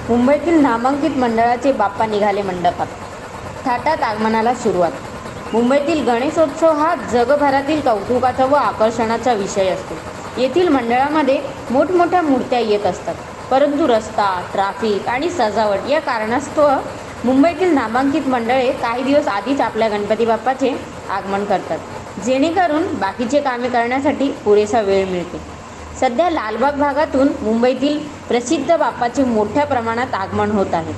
मुंबईतील नामांकित मंडळाचे बाप्पा निघाले मंडपात. थाटात आगमनाला सुरुवात. मुंबईतील गणेशोत्सव हा जगभरातील कौतुकाचा व आकर्षणाचा विषय असतो. येथील मंडळामध्ये मोठमोठ्या मूर्त्या येत असतात, परंतु रस्ता, ट्रॅफिक आणि सजावट या कारणास्तव मुंबईतील नामांकित मंडळे काही दिवस आधीच आपल्या गणपती बाप्पाचे आगमन करतात, जेणेकरून बाकीचे कामे करण्यासाठी पुरेसा वेळ मिळते. सध्या लालबाग भागातून मुंबईतील प्रसिद्ध बाप्पाचे मोठ्या प्रमाणात आगमन होत आहे.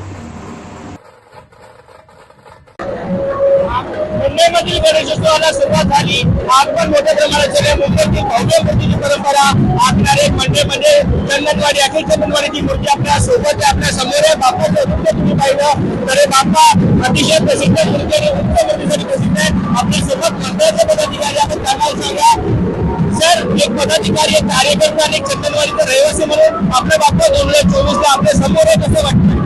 मुंबईमधील गणेशोत्सवाला सुरुवात झाली. आगमन मोठ्या प्रमाणात झाले. मुंबईतील भव्य मूर्तीची परंपरा आगणारे म्हणजे चंदनवाडी, अखिल चंदनवाडीची मूर्ती आपल्या सोबत आहे, आपल्या समोर आहे. बाप्पाचं रूप तुम्ही पाहिलं तर हे बाप्पा अतिशय प्रसिद्ध मूर्ती आणि उच्च मूर्तीसाठी प्रसिद्ध आहे. आपल्या सोबत मंडळाचे पदाधिकारी आपण त्यांना सांगा सर, एक पदाधिकारी, एक कार्यकर्ता आणि एक चंदनवाडीचा रहिवासी म्हणून आपल्या बाप्पा 2024 ला आपल्या समोर आहे, कसं वाटतं?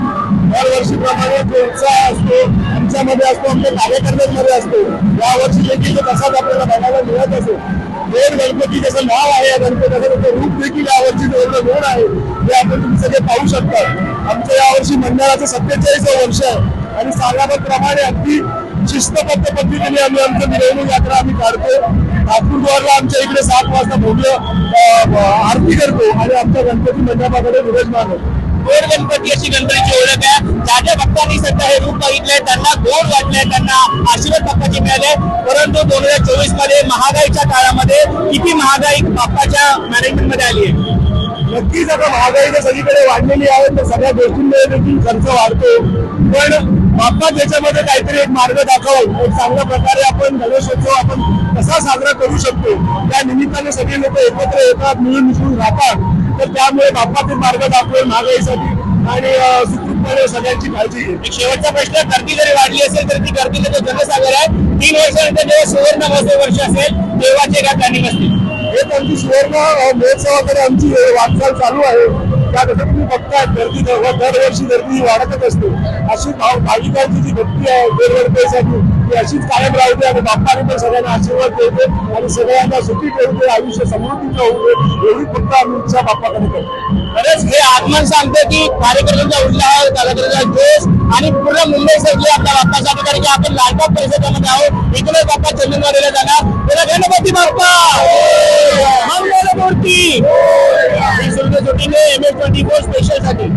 दरवर्षीप्रमाणे जो उत्साह असतो आमच्यामध्ये असतो, आमच्या कार्यकर्त्यांमध्ये असतो, यावर्षी देखील तो तसाच आपल्याला बघायला मिळत असो. गोड गणपती जसं नाव आहे या गणपतीचं, त्याचं रूप देखील यावर्षी एवढं गोड आहे ते आपण तुम्ही सगळे पाहू शकता. आमचं यावर्षी मंडळाचं 47वं वर्ष आहे आणि सालाबादप्रमाणे अगदी शिस्तबद्ध पद्धतीने आम्ही आमचं मिरवणूक यात्रा आम्ही काढतो. ठाकूरद्वारला आमच्या इकडे 7 वाजता भव्य आरती करतो आणि आमच्या गणपती मंडपाकडे विराजमान होतो. गोड गणपती अशी गणपतीची ओळख आहे. ज्या भक्तांनी सध्या हे रूप बघितलंय त्यांना गोड वाटलंय, त्यांना आशीर्वाद बाप्पाचे मिळाले. परंतु 2024 मध्ये महागाईच्या काळामध्ये किती महागाई बाप्पाच्या मॅनेजमेंट मध्ये आली आहे? नक्कीच आता महागाई तर सगळीकडे वाढलेली आहे, तर सगळ्या गोष्टींमध्ये देखील खर्च वाढतो. पण बाप्पा त्याच्यामध्ये काहीतरी एक मार्ग दाखवून एक चांगल्या प्रकारे आपण गणेशोत्सव आपण कसा साजरा करू शकतो, त्या निमित्ताने सगळे लोक एकत्र येतात, मिळून मिसळून राहतात. तर त्यामुळे बाप्पा ते मार्ग दाखवून महागाईसाठी आणि सुखरूपपणे सगळ्यांची काळजी घेईल. एक शेवटचा प्रश्न, गर्दी जरी वाढली असेल तर ती गर्दीला जो जनसागर आहे 3 वर्षानंतर जेव्हा सुवर्ण महोत्सव वर्ष असेल तेव्हाचे काय प्लॅनिंग असतील? हे आमची सुवर्ण महोत्सवाकडे आमची वाटचाल चालू आहे. त्या कसं तुम्ही बघताय गर्दी दरवर्षी गर्दी वाढतच असते. अशी भाविकांची जी भक्ती आहे गणपतीसाठी ती अशीच कायम राहते आणि बाप्पाने पण सगळ्यांना आशीर्वाद देते आणि सगळ्यांना सुखी ठेवते, आयुष्य समृद्धीचं होते, एवढी फक्त आम्ही इच्छा बाप्पाकडे करतो. खरंच हे आगमन सांगतं की कार्यकर्त्यांचा उत्साह, कार्यकर्त्यांचा जोश आणि पूर्ण मुंबई सगळी आपल्या बाप्पासाठी, कारण की आपण लालबाग परिसरामध्ये आहोत. इकडे बाप्पा चंदनवाडीला जाणार. त्याला गणपती बाप्पा मंगलमूर्ती. MS24 स्पेशल साठी.